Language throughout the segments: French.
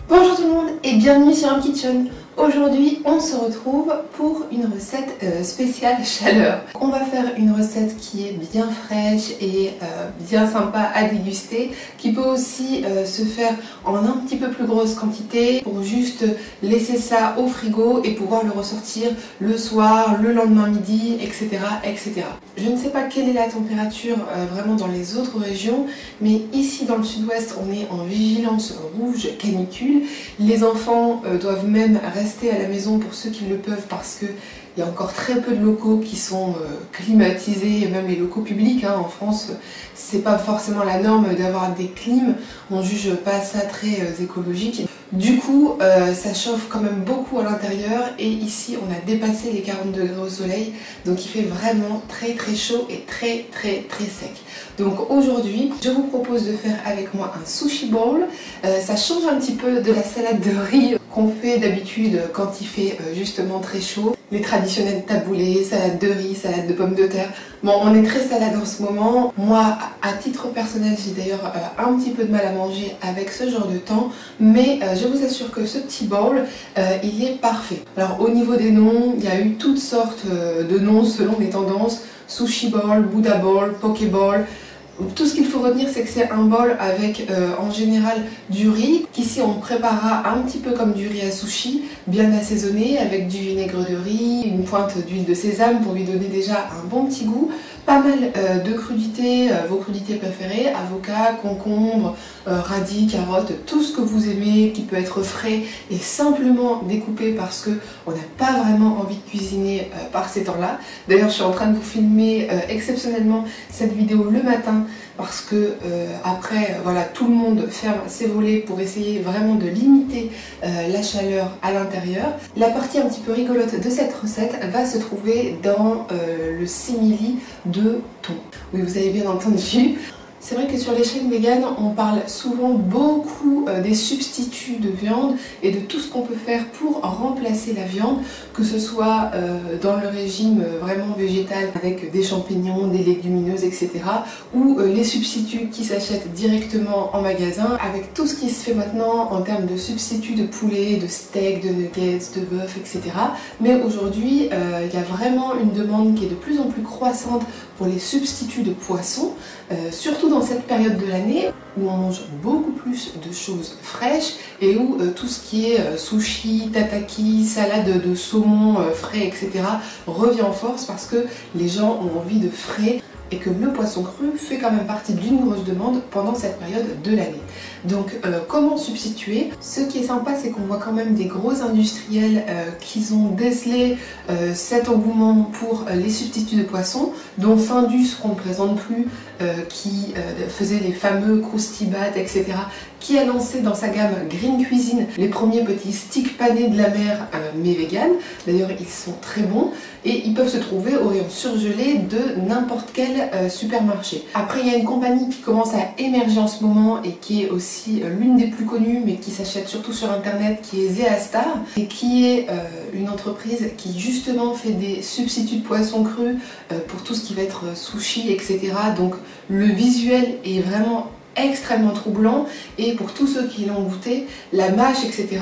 Bonjour tout le monde et bienvenue sur Home Kitchen. Aujourd'hui on se retrouve pour une recette spéciale chaleur. On va faire une recette qui est bien fraîche et bien sympa à déguster, qui peut aussi se faire en un petit peu plus grosse quantité pour juste laisser ça au frigo et pouvoir le ressortir le soir, le lendemain midi, etc. etc. Je ne sais pas quelle est la température vraiment dans les autres régions, mais ici dans le sud-ouest on est en vigilance rouge canicule. Les enfants doivent même rester à la maison pour ceux qui le peuvent parce qu'il y a encore très peu de locaux qui sont climatisés, même les locaux publics en France. C'est pas forcément la norme d'avoir des clims, on juge pas ça très écologique. Du coup, ça chauffe quand même beaucoup à l'intérieur et ici on a dépassé les 40 degrés au soleil, donc il fait vraiment très chaud et très sec. Donc aujourd'hui, je vous propose de faire avec moi un sushi bowl. Ça change un petit peu de la salade de riz qu'on fait d'habitude quand il fait justement très chaud. Les traditionnels taboulés, salade de riz, salade de pommes de terre. Bon, on est très salade en ce moment. Moi, à titre personnel, j'ai d'ailleurs un petit peu de mal à manger avec ce genre de temps, mais je vous assure que ce petit bowl, il est parfait. Alors au niveau des noms, il y a eu toutes sortes de noms selon les tendances. Sushi bowl, Buddha bowl, poke bowl. Tout ce qu'il faut retenir, c'est que c'est un bol avec en général du riz, qu'ici on préparera un petit peu comme du riz à sushi, bien assaisonné avec du vinaigre de riz, une pointe d'huile de sésame pour lui donner déjà un bon petit goût, pas mal de crudités, vos crudités préférées, avocat, concombre, radis, carottes, tout ce que vous aimez qui peut être frais et simplement découpé parce que on n'a pas vraiment envie de cuisiner par ces temps-là. D'ailleurs, je suis en train de vous filmer exceptionnellement cette vidéo le matin parce que après voilà, tout le monde ferme ses volets pour essayer vraiment de limiter la chaleur à l'intérieur. La partie un petit peu rigolote de cette recette va se trouver dans le simili de thon. Oui, vous avez bien entendu. C'est vrai que sur les chaînes véganes, on parle souvent beaucoup des substituts de viande et de tout ce qu'on peut faire pour remplacer la viande, que ce soit dans le régime vraiment végétal avec des champignons, des légumineuses, etc. ou les substituts qui s'achètent directement en magasin avec tout ce qui se fait maintenant en termes de substituts de poulet, de steak, de nuggets, de bœuf, etc. Mais aujourd'hui, il y a vraiment une demande qui est de plus en plus croissante pour les substituts de poisson, surtout dans cette période de l'année où on mange beaucoup plus de choses fraîches et où tout ce qui est sushi, tataki, salade de saumon frais, etc. revient en force parce que les gens ont envie de frais et que le poisson cru fait quand même partie d'une grosse demande pendant cette période de l'année. Donc comment substituer? Ce qui est sympa, c'est qu'on voit quand même des gros industriels qui ont décelé cet engouement pour les substituts de poisson, dont Findus qu'on ne présente plus, qui faisait les fameux Krusty Bat, etc., qui a lancé dans sa gamme Green Cuisine les premiers petits sticks panés de la mer mais vegan. D'ailleurs ils sont très bons et ils peuvent se trouver au rayon surgelé de n'importe quel supermarché. Après il y a une compagnie qui commence à émerger en ce moment et qui est aussi l'une des plus connues mais qui s'achète surtout sur internet, qui est Zeastar, et qui est une entreprise qui justement fait des substituts de poisson cru pour tout ce qui va être sushi, etc. Donc le visuel est vraiment extrêmement troublant et pour tous ceux qui l'ont goûté, la mâche, etc.,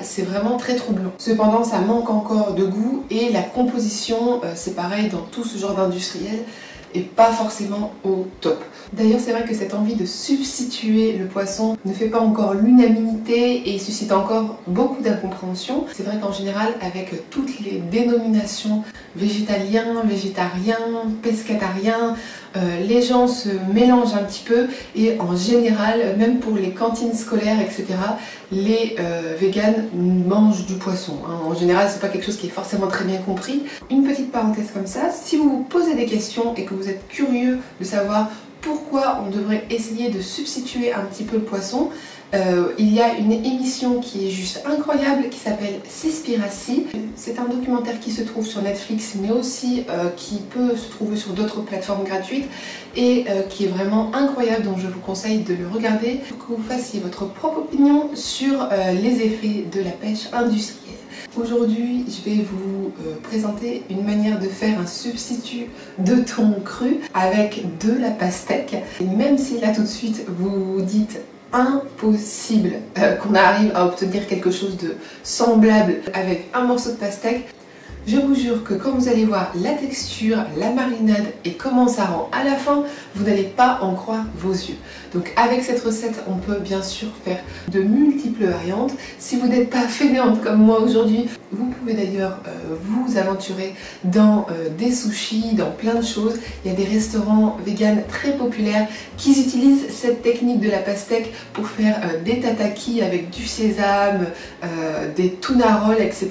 c'est vraiment très troublant. Cependant, ça manque encore de goût et la composition, c'est pareil dans tout ce genre d'industriel, et pas forcément au top. D'ailleurs, c'est vrai que cette envie de substituer le poisson ne fait pas encore l'unanimité et suscite encore beaucoup d'incompréhension. C'est vrai qu'en général, avec toutes les dénominations végétalien, végétarien, pescatariens, les gens se mélangent un petit peu et en général, même pour les cantines scolaires, etc., les véganes mangent du poisson. En général, c'est pas quelque chose qui est forcément très bien compris. Une petite parenthèse comme ça, si vous vous posez des questions et que vous êtes curieux de savoir pourquoi on devrait essayer de substituer un petit peu le poisson, il y a une émission qui est juste incroyable qui s'appelle Seaspiracy. C'est un documentaire qui se trouve sur Netflix mais aussi qui peut se trouver sur d'autres plateformes gratuites et qui est vraiment incroyable, donc je vous conseille de le regarder pour que vous fassiez votre propre opinion sur les effets de la pêche industrielle. Aujourd'hui, je vais vous présenter une manière de faire un substitut de thon cru avec de la pastèque. Et même si là tout de suite vous vous dites impossible qu'on arrive à obtenir quelque chose de semblable avec un morceau de pastèque. Je vous jure que quand vous allez voir la texture, la marinade et comment ça rend à la fin, vous n'allez pas en croire vos yeux. Donc avec cette recette, on peut bien sûr faire de multiples variantes. Si vous n'êtes pas fainéante comme moi aujourd'hui, vous pouvez d'ailleurs vous aventurer dans des sushis, dans plein de choses. Il y a des restaurants véganes très populaires qui utilisent cette technique de la pastèque pour faire des tataki avec du sésame, des tuna rolls, etc.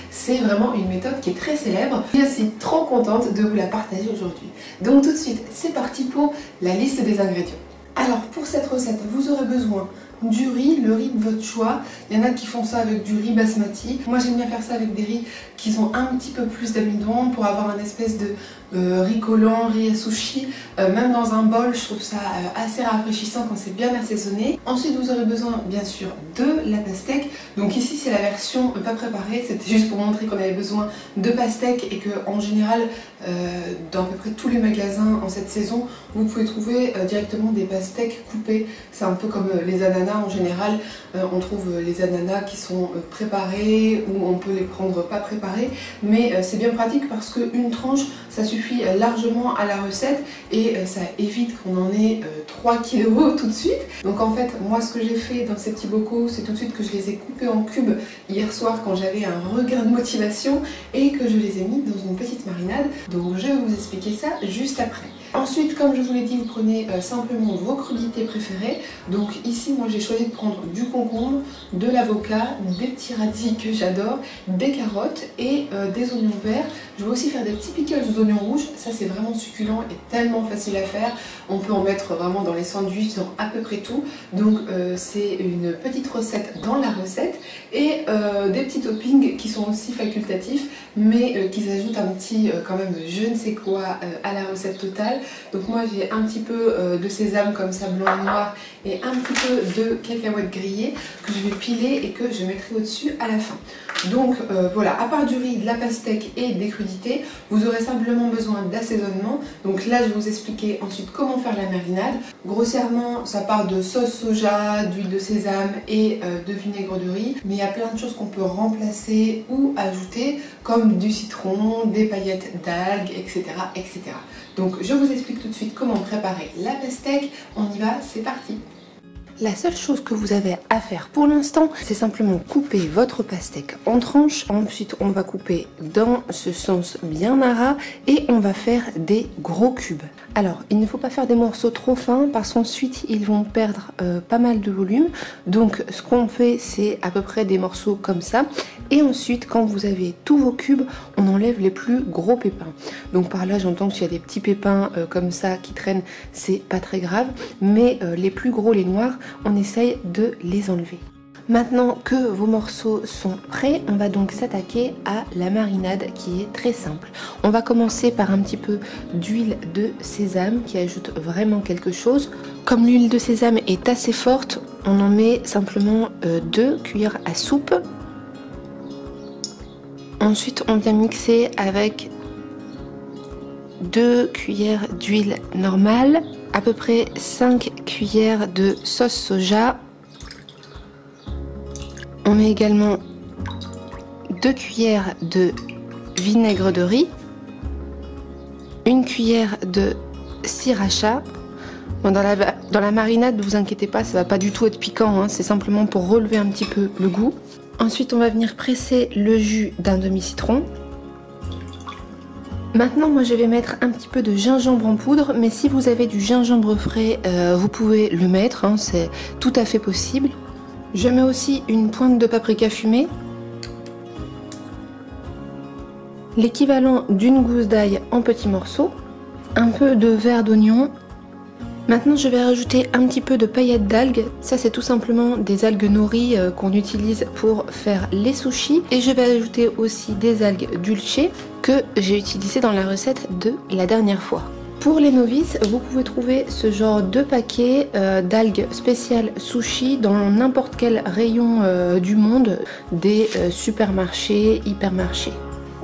C'est vraiment une méthode qui est très célèbre. Je suis trop contente de vous la partager aujourd'hui. Donc tout de suite, c'est parti pour la liste des ingrédients. Alors pour cette recette, vous aurez besoin du riz, le riz de votre choix. Il y en a qui font ça avec du riz basmati. Moi j'aime bien faire ça avec des riz qui ont un petit peu plus d'amidon pour avoir un espèce de riz collant, riz à sushi. Même dans un bol, je trouve ça assez rafraîchissant quand c'est bien assaisonné. Ensuite vous aurez besoin bien sûr de la pastèque. Donc ici c'est la version pas préparée, c'était juste pour montrer qu'on avait besoin de pastèque et que en général dans à peu près tous les magasins en cette saison vous pouvez trouver directement des pastèques coupées. C'est un peu comme les ananas en général, on trouve les ananas qui sont préparés ou on peut les prendre pas préparés, mais c'est bien pratique parce qu'une tranche ça suffit largement à la recette et ça évite qu'on en ait 3 kg tout de suite. Donc en fait moi ce que j'ai fait dans ces petits bocaux, c'est tout de suite que je les ai coupés en cubes hier soir quand j'avais un regain de motivation et que je les ai mis dans une petite marinade. Donc je vais vous expliquer ça juste après. Ensuite, comme je vous l'ai dit, vous prenez simplement vos crudités préférées. Donc ici, moi j'ai choisi de prendre du concombre, de l'avocat, des petits radis que j'adore, des carottes et des oignons verts. Je vais aussi faire des petits pickles d'oignons rouges. Ça c'est vraiment succulent et tellement facile à faire. On peut en mettre vraiment dans les sandwichs, dans à peu près tout. Donc c'est une petite recette dans la recette. Et des petits toppings qui sont aussi facultatifs, mais qui ajoutent un petit quand même je ne sais quoi à la recette totale. Donc moi j'ai un petit peu de sésame comme ça blanc et noir et un petit peu de cacahuètes grillées que je vais piler et que je mettrai au-dessus à la fin. Donc voilà, à part du riz, de la pastèque et des crudités, vous aurez simplement besoin d'assaisonnement. Donc là je vais vous expliquer ensuite comment faire la marinade. Grossièrement ça part de sauce soja, d'huile de sésame et de vinaigre de riz. Mais il y a plein de choses qu'on peut remplacer ou ajouter comme du citron, des paillettes d'algues, etc., etc. Donc je vous explique tout de suite comment préparer la pastèque. On y va, c'est parti! La seule chose que vous avez à faire pour l'instant, c'est simplement couper votre pastèque en tranches. Ensuite, on va couper dans ce sens bien à ras et on va faire des gros cubes. Alors, il ne faut pas faire des morceaux trop fins parce qu'ensuite, ils vont perdre pas mal de volume. Donc, ce qu'on fait, c'est à peu près des morceaux comme ça. Et ensuite, quand vous avez tous vos cubes, on enlève les plus gros pépins. Donc par là, j'entends qu'il y a des petits pépins comme ça qui traînent, c'est pas très grave. Mais les plus gros, les noirs, on essaye de les enlever. Maintenant que vos morceaux sont prêts, on va donc s'attaquer à la marinade qui est très simple. On va commencer par un petit peu d'huile de sésame qui ajoute vraiment quelque chose. Comme l'huile de sésame est assez forte, on en met simplement 2 cuillères à soupe. Ensuite, on vient mixer avec 2 cuillères d'huile normale, à peu près 5 cuillères de sauce soja. On met également 2 cuillères de vinaigre de riz, 1 cuillère de sriracha. Bon, dans la marinade, ne vous inquiétez pas, ça va pas du tout être piquant, hein, c'est simplement pour relever un petit peu le goût. Ensuite, on va venir presser le jus d'un demi-citron. Maintenant, moi je vais mettre un petit peu de gingembre en poudre, mais si vous avez du gingembre frais, vous pouvez le mettre, hein, c'est tout à fait possible. Je mets aussi une pointe de paprika fumée, l'équivalent d'une gousse d'ail en petits morceaux, un peu de verre d'oignon. Maintenant je vais rajouter un petit peu de paillettes d'algues, ça c'est tout simplement des algues nori qu'on utilise pour faire les sushis. Et je vais ajouter aussi des algues dulce que j'ai utilisées dans la recette de la dernière fois. Pour les novices, vous pouvez trouver ce genre de paquet d'algues spéciales sushi dans n'importe quel rayon du monde des supermarchés, hypermarchés.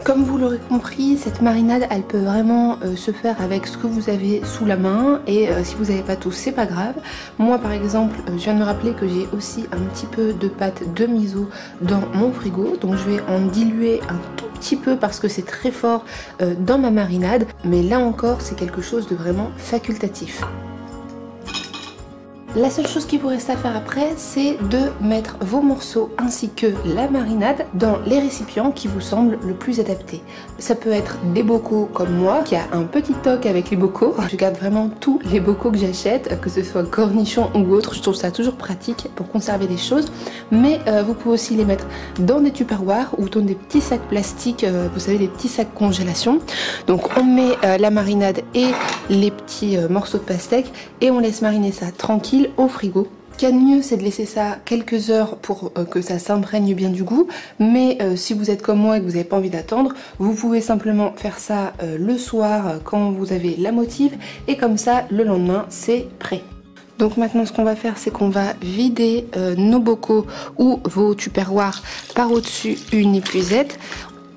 Comme vous l'aurez compris, cette marinade elle peut vraiment se faire avec ce que vous avez sous la main et si vous n'avez pas tout, c'est pas grave. Moi par exemple, je viens de me rappeler que j'ai aussi un petit peu de pâte de miso dans mon frigo, donc je vais en diluer un tout petit peu parce que c'est très fort dans ma marinade, mais là encore c'est quelque chose de vraiment facultatif. La seule chose qui vous reste à faire après, c'est de mettre vos morceaux ainsi que la marinade dans les récipients qui vous semblent le plus adaptés. Ça peut être des bocaux comme moi, qui a un petit toc avec les bocaux. Je garde vraiment tous les bocaux que j'achète, que ce soit cornichons ou autre. Je trouve ça toujours pratique pour conserver des choses. Mais vous pouvez aussi les mettre dans des tupperwares ou dans des petits sacs plastiques, vous savez, les petits sacs congélation. Donc on met la marinade et les petits morceaux de pastèque et on laisse mariner ça tranquille au frigo. Ce qu'il y a de mieux, c'est de laisser ça quelques heures pour que ça s'imprègne bien du goût, mais si vous êtes comme moi et que vous n'avez pas envie d'attendre, vous pouvez simplement faire ça le soir quand vous avez la motive et comme ça le lendemain c'est prêt. Donc maintenant ce qu'on va faire, c'est qu'on va vider nos bocaux ou vos tupperwares par au-dessus une épuisette.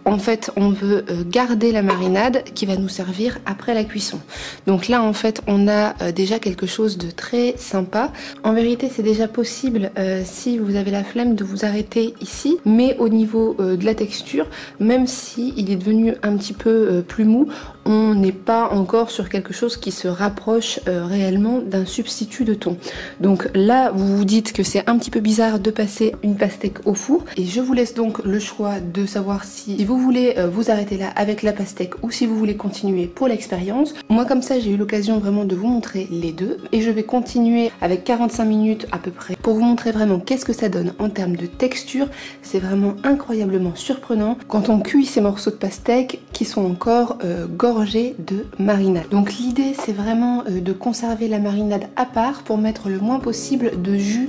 En fait, on veut garder la marinade qui va nous servir après la cuisson. Donc là, en fait, on a déjà quelque chose de très sympa. En vérité, c'est déjà possible si vous avez la flemme de vous arrêter ici. Mais au niveau de la texture, même si il est devenu un petit peu plus mou, on n'est pas encore sur quelque chose qui se rapproche réellement d'un substitut de thon. Donc là, vous vous dites que c'est un petit peu bizarre de passer une pastèque au four. Et je vous laisse donc le choix de savoir si vous voulez vous arrêter là avec la pastèque ou si vous voulez continuer pour l'expérience. Moi comme ça j'ai eu l'occasion vraiment de vous montrer les deux et je vais continuer avec 45 minutes à peu près pour vous montrer vraiment qu'est-ce que ça donne en termes de texture. C'est vraiment incroyablement surprenant quand on cuit ces morceaux de pastèque qui sont encore gorgés de marinade. Donc l'idée c'est vraiment de conserver la marinade à part pour mettre le moins possible de jus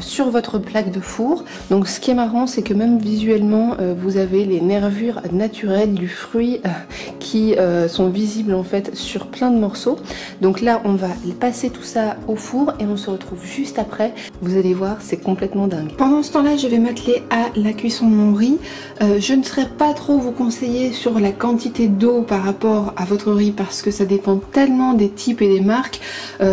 sur votre plaque de four. Donc ce qui est marrant c'est que même visuellement vous avez les nervures naturelles du fruit qui sont visibles en fait sur plein de morceaux. Donc là on va passer tout ça au four et on se retrouve juste après. Vous allez voir, c'est complètement dingue. Pendant ce temps là je vais m'atteler à la cuisson de mon riz. Je ne saurais pas trop vous conseiller sur la quantité d'eau par rapport à votre riz parce que ça dépend tellement des types et des marques.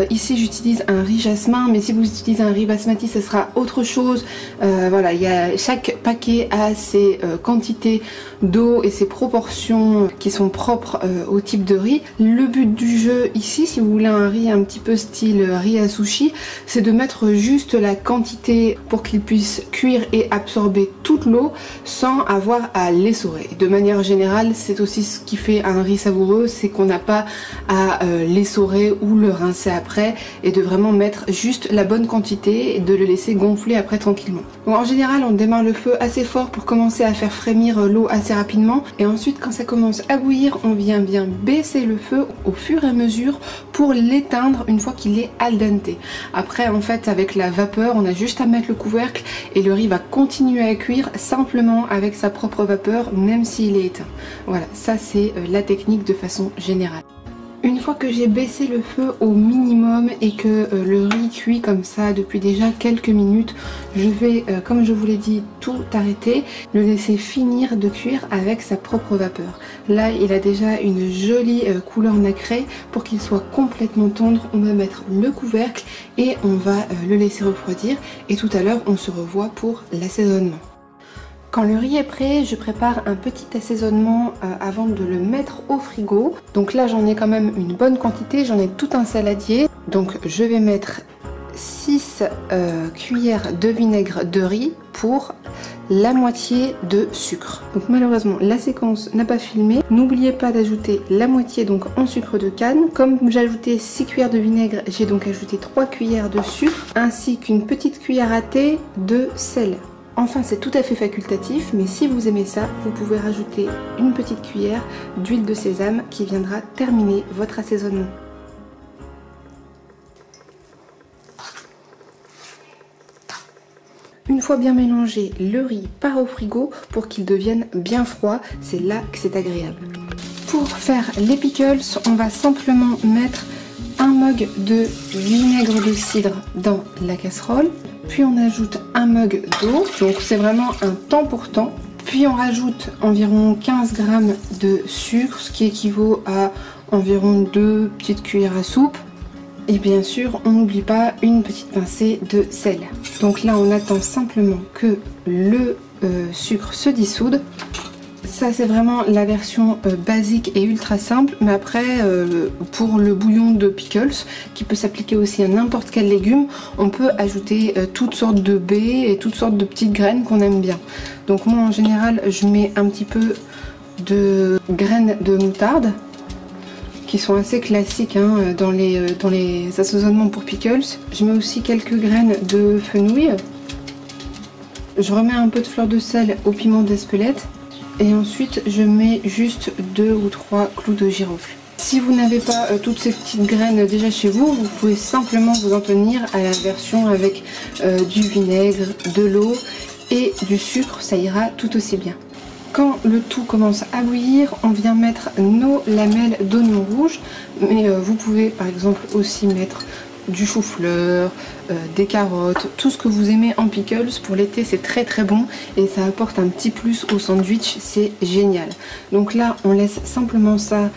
Ici j'utilise un riz jasmin, mais si vous utilisez un riz basmati ce sera autre chose. Voilà, chaque paquet a ses quantités d'eau et ses proportions qui sont propres au type de riz. Le but du jeu ici, si vous voulez un riz un petit peu style riz à sushi, c'est de mettre juste la quantité pour qu'il puisse cuire et absorber toute l'eau sans avoir à l'essorer. De manière générale, c'est aussi ce qui fait un riz savoureux, c'est qu'on n'a pas à l'essorer ou le rincer après et de vraiment mettre juste la bonne quantité et de le laisser gonfler après tranquillement. Donc en général, on démarre le feu assez fort pour commencer à faire frémir l'eau assez rapidement et ensuite quand ça commence à bouillir on vient bien baisser le feu au fur et à mesure pour l'éteindre une fois qu'il est al dente. Après en fait avec la vapeur on a juste à mettre le couvercle et le riz va continuer à cuire simplement avec sa propre vapeur même s'il est éteint. Voilà, ça c'est la technique de façon générale. Une fois que j'ai baissé le feu au minimum et que le riz cuit comme ça depuis déjà quelques minutes, je vais, comme je vous l'ai dit, tout arrêter, le laisser finir de cuire avec sa propre vapeur. Là, il a déjà une jolie couleur nacrée. Pour qu'il soit complètement tendre, on va mettre le couvercle et on va le laisser refroidir. Et tout à l'heure, on se revoit pour l'assaisonnement. Quand le riz est prêt, je prépare un petit assaisonnement avant de le mettre au frigo. Donc là j'en ai quand même une bonne quantité, j'en ai tout un saladier. Donc je vais mettre 6 cuillères de vinaigre de riz pour la moitié de sucre. Donc malheureusement la séquence n'a pas filmé. N'oubliez pas d'ajouter la moitié donc en sucre de canne. Comme j'ai ajouté 6 cuillères de vinaigre, j'ai donc ajouté 3 cuillères de sucre ainsi qu'une petite cuillère à thé de sel. Enfin c'est tout à fait facultatif, mais si vous aimez ça, vous pouvez rajouter une petite cuillère d'huile de sésame qui viendra terminer votre assaisonnement. Une fois bien mélangé, le riz part au frigo pour qu'il devienne bien froid, c'est là que c'est agréable. Pour faire les pickles, on va simplement mettre un mug de vinaigre de cidre dans la casserole. Puis on ajoute un mug d'eau, donc c'est vraiment un temps pour temps. Puis on rajoute environ 15 g de sucre, ce qui équivaut à environ 2 petites cuillères à soupe. Et bien sûr, on n'oublie pas une petite pincée de sel. Donc là, on attend simplement que le sucre se dissoude. Ça, c'est vraiment la version basique et ultra simple. Mais après, pour le bouillon de pickles, qui peut s'appliquer aussi à n'importe quel légume, on peut ajouter toutes sortes de baies et toutes sortes de petites graines qu'on aime bien. Donc moi, en général, je mets un petit peu de graines de moutarde, qui sont assez classiques hein, dans les assaisonnements pour pickles. Je mets aussi quelques graines de fenouil. Je remets un peu de fleur de sel au piment d'Espelette. Et ensuite, je mets juste 2 ou 3 clous de girofle. Si vous n'avez pas toutes ces petites graines déjà chez vous, vous pouvez simplement vous en tenir à la version avec du vinaigre, de l'eau et du sucre. Ça ira tout aussi bien. Quand le tout commence à bouillir, on vient mettre nos lamelles d'oignon rouge. Mais vous pouvez par exemple aussi mettre du chou-fleur, des carottes, tout ce que vous aimez en pickles. Pour l'été, c'est très très bon et ça apporte un petit plus au sandwich, c'est génial. Donc là, on laisse simplement ça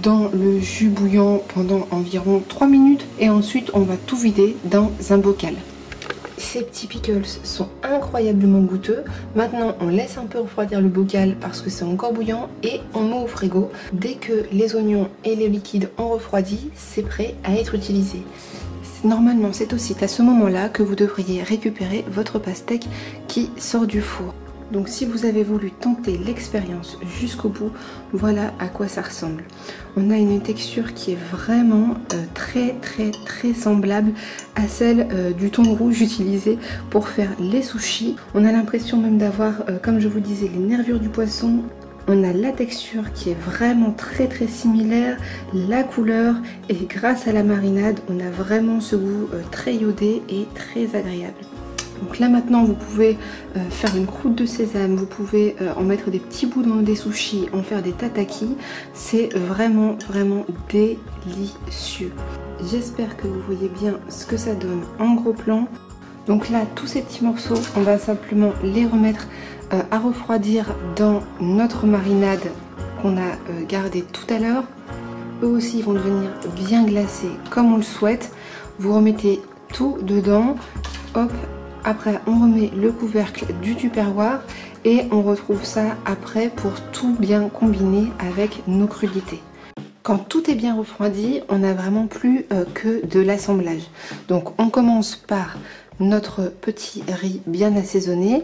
dans le jus bouillant pendant environ 3 minutes et ensuite on va tout vider dans un bocal. Ces petits pickles sont incroyablement goûteux. Maintenant, on laisse un peu refroidir le bocal parce que c'est encore bouillant et on met au frigo. Dès que les oignons et les liquides ont refroidi, c'est prêt à être utilisé. Normalement, c'est aussi à ce moment-là que vous devriez récupérer votre pastèque qui sort du four. Donc si vous avez voulu tenter l'expérience jusqu'au bout, voilà à quoi ça ressemble. On a une texture qui est vraiment très semblable à celle du thon rouge utilisé pour faire les sushis. On a l'impression même d'avoir, comme je vous disais, les nervures du poisson. On a la texture qui est vraiment très similaire, la couleur, et grâce à la marinade, on a vraiment ce goût très iodé et très agréable. Donc là maintenant vous pouvez faire une croûte de sésame, vous pouvez en mettre des petits bouts dans des sushis, en faire des tataki. C'est vraiment délicieux. J'espère que vous voyez bien ce que ça donne en gros plan. Donc là, tous ces petits morceaux, on va simplement les remettre à refroidir dans notre marinade qu'on a gardée tout à l'heure. Eux aussi vont devenir bien glacés comme on le souhaite. Vous remettez tout dedans, hop. Après, on remet le couvercle du tupperware et on retrouve ça après pour tout bien combiner avec nos crudités. Quand tout est bien refroidi, on n'a vraiment plus que de l'assemblage. Donc on commence par notre petit riz bien assaisonné.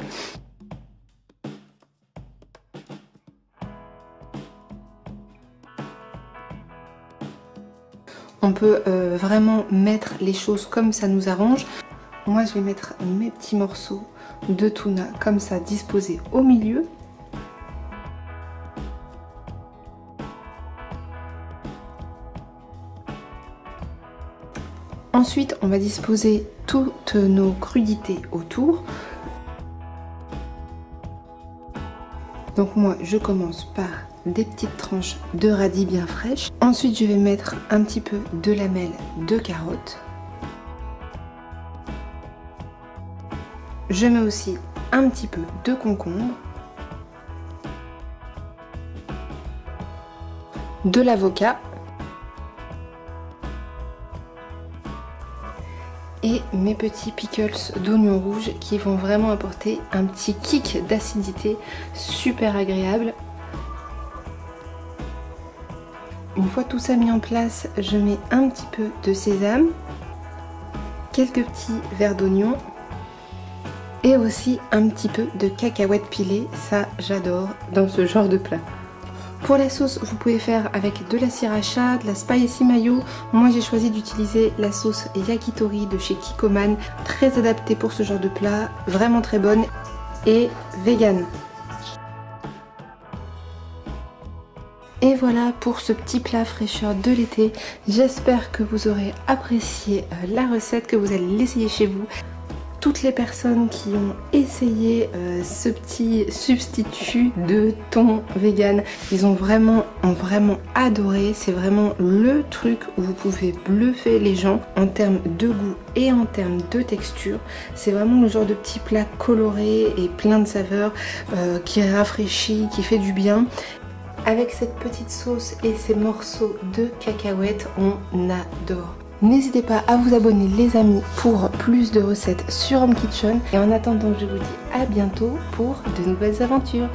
On peut vraiment mettre les choses comme ça nous arrange. Moi, je vais mettre mes petits morceaux de tuna comme ça disposés au milieu. Ensuite, on va disposer toutes nos crudités autour. Donc moi, je commence par des petites tranches de radis bien fraîches. Ensuite, je vais mettre un petit peu de lamelles de carottes. Je mets aussi un petit peu de concombre, de l'avocat et mes petits pickles d'oignons rouges qui vont vraiment apporter un petit kick d'acidité super agréable. Une fois tout ça mis en place, je mets un petit peu de sésame, quelques petits verres d'oignon et aussi un petit peu de cacahuètes pilées. Ça, j'adore dans ce genre de plat. Pour la sauce, vous pouvez faire avec de la sriracha, de la spicy mayo. Moi, j'ai choisi d'utiliser la sauce yakitori de chez Kikkoman. Très adaptée pour ce genre de plat, vraiment très bonne et vegan. Et voilà pour ce petit plat fraîcheur de l'été. J'espère que vous aurez apprécié la recette, que vous allez l'essayer chez vous. toutes les personnes qui ont essayé ce petit substitut de thon vegan. Ils ont vraiment adoré. C'est vraiment le truc où vous pouvez bluffer les gens en termes de goût et en termes de texture. C'est vraiment le genre de petit plat coloré et plein de saveurs qui rafraîchit, qui fait du bien. Avec cette petite sauce et ces morceaux de cacahuètes, on adore. N'hésitez pas à vous abonner les amis pour plus de recettes sur Home Kitchen. Et en attendant, je vous dis à bientôt pour de nouvelles aventures.